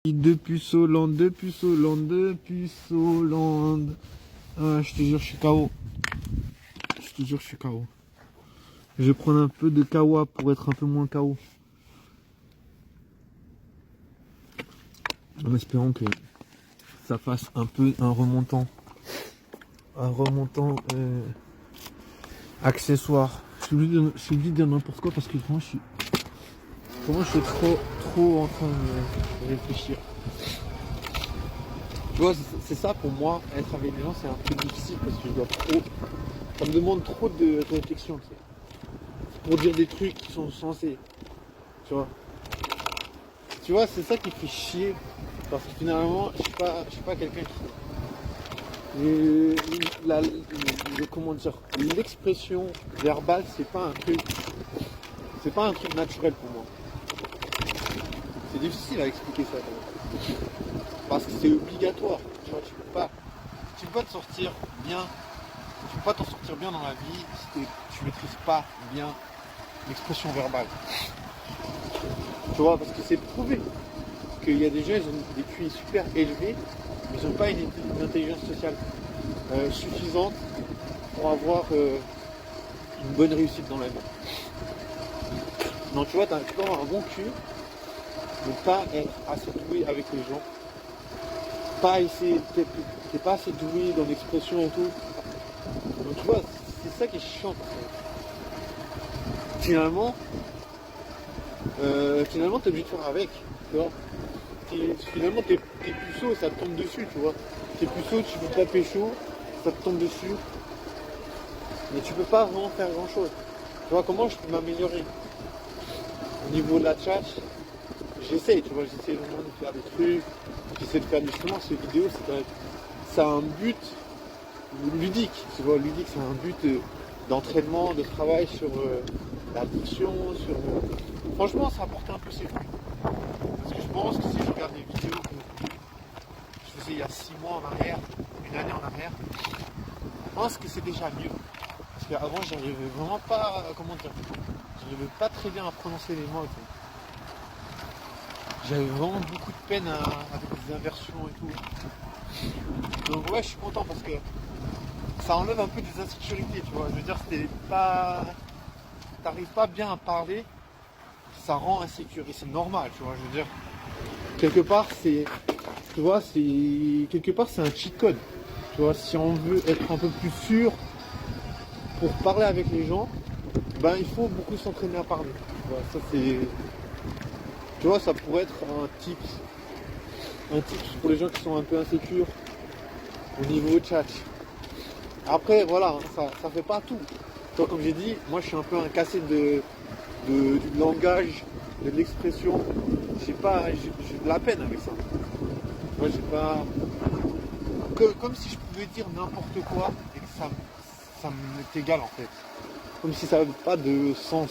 Deux puces Hollande, deux puces Hollande, deux puces Hollande. Ah, je te jure, je suis KO. Je te jure, je suis KO. Je vais prendre un peu de kawa pour être un peu moins KO. En espérant que ça fasse un peu un remontant. Un remontant accessoire. Je suis obligé de dire n'importe quoi parce que vraiment je suis trop en train de réfléchir. Tu vois, c'est ça pour moi, être avec les gens, c'est un peu difficile parce que je dois trop. Ça me demande trop de réflexion, tu sais, pour dire des trucs qui sont censés. Tu vois. Tu vois, c'est ça qui fait chier. Parce que finalement, je suis pas quelqu'un qui. Comment dire, l'expression verbale, c'est pas un truc. C'est pas un truc naturel pour moi. C'est difficile à expliquer ça quand même. Parce que c'est obligatoire. Tu vois, tu peux pas te sortir bien. Tu peux pas t'en sortir bien dans la vie si tu maîtrises pas bien l'expression verbale. Tu vois, parce que c'est prouvé qu'il y a des gens, ils ont des QI super élevés, mais ils n'ont pas une intelligence sociale suffisante pour avoir une bonne réussite dans la vie. Donc tu vois, tu peux avoir un bon QI, mais pas être assez doué avec les gens. T'es pas assez doué dans l'expression et tout. Donc tu vois, c'est ça qui est chiant. Finalement, t'es obligé de faire avec. Tu vois. Finalement, t'es puceau, ça te tombe dessus, tu vois. T'es puceau, tu peux taper chaud, ça te tombe dessus. Mais tu peux pas vraiment faire grand chose. Tu vois, comment je peux m'améliorer? Au niveau de la chat, j'essaie, tu vois, j'essaie vraiment de faire des trucs. J'essaie de faire justement ces vidéos, ça a un but ludique, tu vois, ludique, c'est un but d'entraînement, de travail sur la diction, sur... Franchement, ça apporte un peu ses fruits. Parce que je pense que si je regarde des vidéos que je faisais il y a 6 mois en arrière, une année en arrière, je pense que c'est déjà mieux. Parce qu'avant, j'arrivais vraiment pas, comment dire, j'arrivais pas très bien à prononcer les mots. J'avais vraiment beaucoup de peine avec les inversions et tout. Donc ouais, je suis content parce que ça enlève un peu des insécurités, tu vois. Je veux dire, t'arrives pas bien à parler, ça rend insécure et c'est normal, tu vois. Je veux dire, quelque part, c'est un cheat code. Tu vois, si on veut être un peu plus sûr pour parler avec les gens, ben il faut beaucoup s'entraîner à parler. Tu vois, ça c'est, tu vois, ça pourrait être un tips pour les gens qui sont un peu insécures au niveau chat. Après, voilà, ça fait pas tout. Tu vois, comme j'ai dit, moi je suis un peu un cassé du langage, de l'expression. J'ai de la peine avec ça. Moi, j'ai pas... Comme si je pouvais dire n'importe quoi et que ça m'est égal en fait. Comme si ça n'avait pas de sens.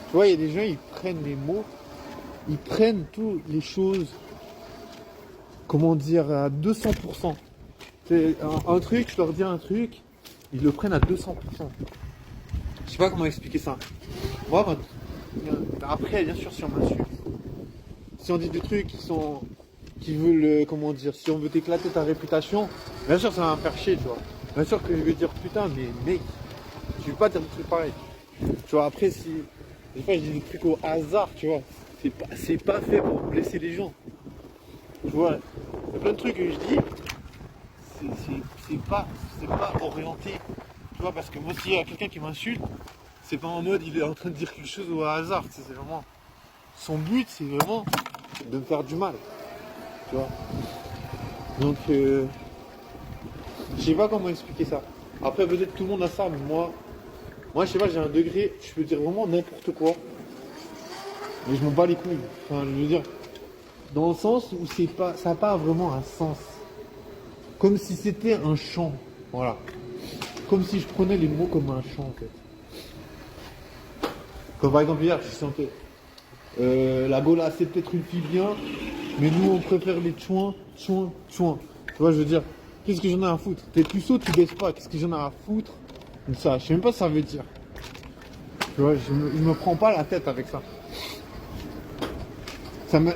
Tu vois, il y a des gens, ils prennent les mots, ils prennent toutes les choses, comment dire, à 200%. C'est un truc, je leur dis un truc, ils le prennent à 200%. Je sais pas comment expliquer ça. Moi, après, bien sûr, si on m'insulte, si on dit des trucs qui veulent, comment dire, si on veut t'éclater ta réputation, bien sûr, ça va me faire chier, tu vois. Bien sûr que je vais dire, putain, mais mec, je vais pas dire des trucs pareils. Tu vois, après, si, des fois, je dis des trucs au hasard, tu vois, c'est pas fait pour blesser les gens. Tu vois, il y a plein de trucs que je dis, c'est pas orienté, tu vois, parce que moi, s'il y a quelqu'un qui m'insulte, c'est pas en mode il est en train de dire quelque chose au hasard, tu sais, c'est vraiment, son but c'est vraiment de me faire du mal, tu vois. Donc, je sais pas comment expliquer ça. Après, peut-être tout le monde a ça, mais moi je sais pas, j'ai un degré, je peux dire vraiment n'importe quoi, mais je m'en bats les couilles. Enfin, je veux dire, dans le sens où ça n'a pas vraiment un sens. Comme si c'était un chant, voilà. Comme si je prenais les mots comme un chant, en fait. Comme par exemple hier, je sentais la Gola c'est peut-être une fille bien, mais nous on préfère les chouins. Tu vois, je veux dire, qu'est-ce que j'en ai à foutre? T'es puceau, tu baisses pas, qu'est-ce que j'en ai à foutre? Comme ça, je sais même pas ce que ça veut dire. Tu vois, je me prends pas la tête avec ça.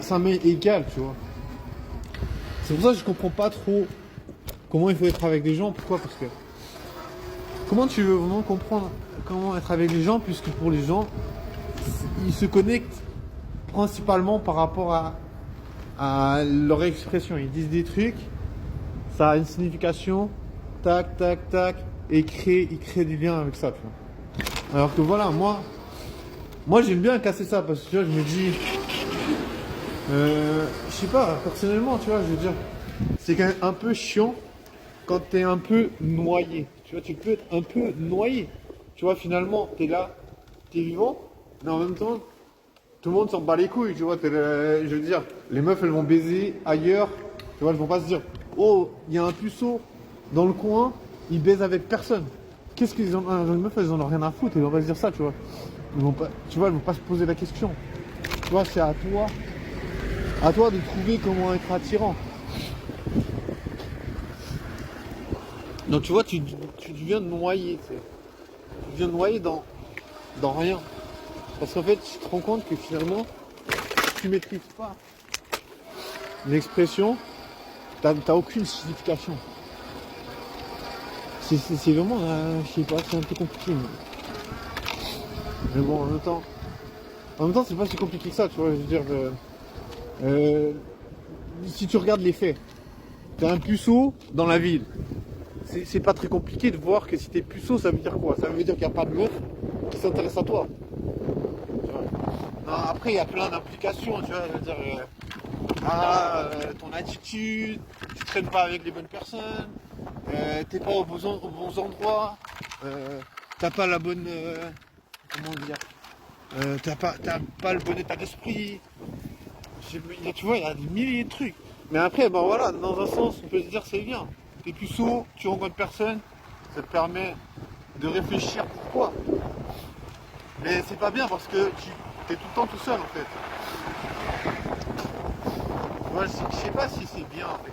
Ça m'est égal, tu vois. C'est pour ça que je comprends pas trop comment il faut être avec les gens. Pourquoi? Parce que comment tu veux vraiment comprendre comment être avec les gens, puisque pour les gens, ils se connectent principalement par rapport à leur expression. Ils disent des trucs, ça a une signification, tac, tac, tac, et ils créent du lien avec ça, tu vois. Alors que voilà, moi j'aime bien casser ça, parce que tu vois, je me dis, je sais pas, personnellement, tu vois, je veux dire, c'est quand même un peu chiant quand t'es un peu noyé. Tu vois, tu peux être un peu noyé. Tu vois, finalement, t'es là, t'es vivant, mais en même temps, tout le monde s'en bat les couilles, tu vois. Je veux dire, les meufs, elles vont baiser ailleurs. Tu vois, elles vont pas se dire, oh, il y a un puceau dans le coin, il baise avec personne. Qu'est-ce qu'ils ont, les meufs, elles en ont rien à foutre, elles vont pas se dire ça, tu vois. Ils vont pas, tu vois, elles vont pas se poser la question. Tu vois, c'est à toi de trouver comment être attirant. Donc tu vois, tu deviens noyé, tu sais. Tu deviens noyé dans rien. Parce qu'en fait, tu te rends compte que finalement, tu maîtrises pas l'expression, t'as aucune signification. C'est vraiment, je sais pas, c'est un peu compliqué. Mais bon, en même temps, c'est pas si compliqué que ça, tu vois. Je veux dire, si tu regardes les faits, t'as un puceau dans la ville. C'est pas très compliqué de voir que si t'es puceau, ça veut dire quoi? Ça veut dire qu'il n'y a pas de meuf qui s'intéresse à toi. Tu vois. Non, après, il y a plein d'implications, tu vois. Je veux dire, ton attitude, tu traînes pas avec les bonnes personnes, t'es pas aux bons endroits, t'as pas la bonne. Comment dire? T'as pas le bon état d'esprit. Tu vois, il y a des milliers de trucs. Mais après, ben voilà, dans un sens, on peut se dire c'est bien. T'es puceau, tu rencontres personne, ça te permet de réfléchir pourquoi. Mais c'est pas bien parce que tu es tout le temps tout seul en fait. Moi, je sais pas si c'est bien en fait.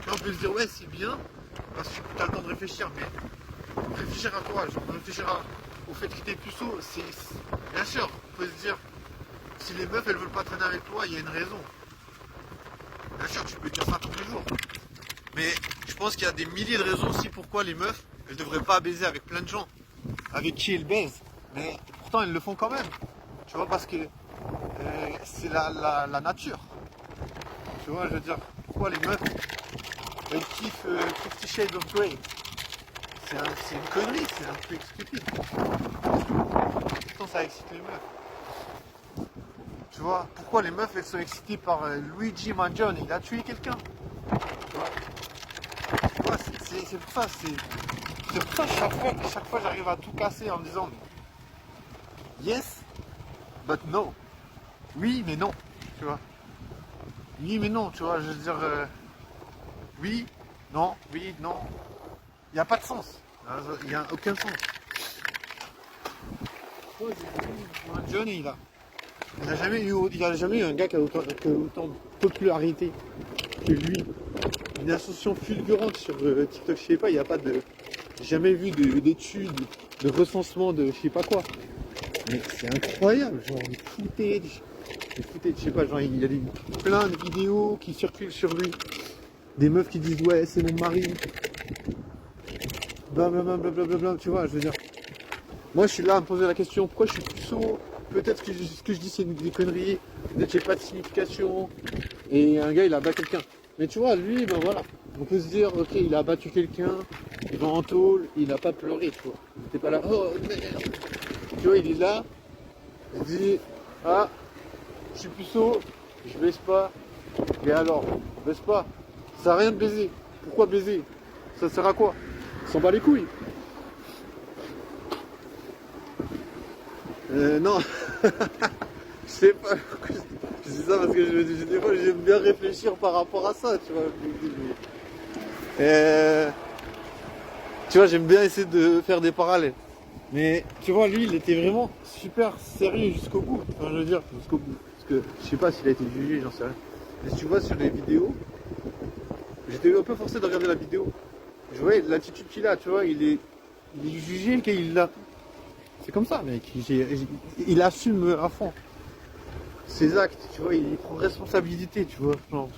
Là, on peut se dire ouais c'est bien parce que tu as le temps de réfléchir, mais réfléchir à quoi? Genre réfléchir au fait que t'es puceau, c'est. Bien sûr, on peut se dire si les meufs elles veulent pas traîner avec toi, il y a une raison. Bien sûr, tu peux dire ça tous les jours. Mais je pense qu'il y a des milliers de raisons aussi pourquoi les meufs, elles devraient pas baiser avec plein de gens, avec qui elles baisent. Mais pourtant, elles le font quand même. Tu vois, parce que c'est la nature. Tu vois, je veux dire, pourquoi les meufs, elles kiffent 50 Shades of Grey. C'est une connerie, c'est un truc stupide. Pourtant, ça excite les meufs. Tu vois, pourquoi les meufs, elles sont excitées par Luigi Mangione, il a tué quelqu'un. Tu vois, c'est pour ça, chaque fois j'arrive à tout casser en me disant yes, but no. Oui, mais non, tu vois. Oui, mais non, tu vois, je veux dire oui, non, oui, non. Il n'y a pas de sens. Il n'y a aucun sens. Johnny, là. Il n'y a jamais eu un gars qui a autant de popularité que lui. Une ascension fulgurante sur TikTok, je sais pas, il n'y a pas de. J'ai jamais vu d'études, de recensement de je sais pas quoi. Mais c'est incroyable, genre des footage, je sais pas, genre il y a plein de vidéos qui circulent sur lui. Des meufs qui disent ouais c'est mon mari. Blablabla, blablabla, tu vois, je veux dire. Moi je suis là à me poser la question, pourquoi je suis puceau? Peut-être que ce que je dis c'est des conneries, peut-être j'ai pas de signification. Et un gars il a battu quelqu'un. Mais tu vois, lui, ben voilà. On peut se dire, ok, il a battu quelqu'un, il va en tôle, il n'a pas pleuré, tu vois. T'es pas là, oh merde. Tu vois, il est là, il dit, ah, je suis puceau, je baisse pas. Et alors, baisse pas. Ça sert à rien de baiser. Pourquoi baiser? Ça sert à quoi? Il s'en bat les couilles. Non. Je sais pas. Je dis ça parce que des fois j'aime bien réfléchir par rapport à ça, tu vois. Tu vois, j'aime bien essayer de faire des parallèles. Mais tu vois, lui, il était vraiment super sérieux jusqu'au bout. Enfin, je veux dire, jusqu'au bout. Parce que je sais pas s'il a été jugé, j'en sais rien. Mais si tu vois sur les vidéos, j'étais un peu forcé de regarder la vidéo. Je voyais l'attitude qu'il a, tu vois, il est jugé qu'il l'a. C'est comme ça, mec. Il assume à fond ses actes, tu vois, il prend responsabilité, tu vois. Genre.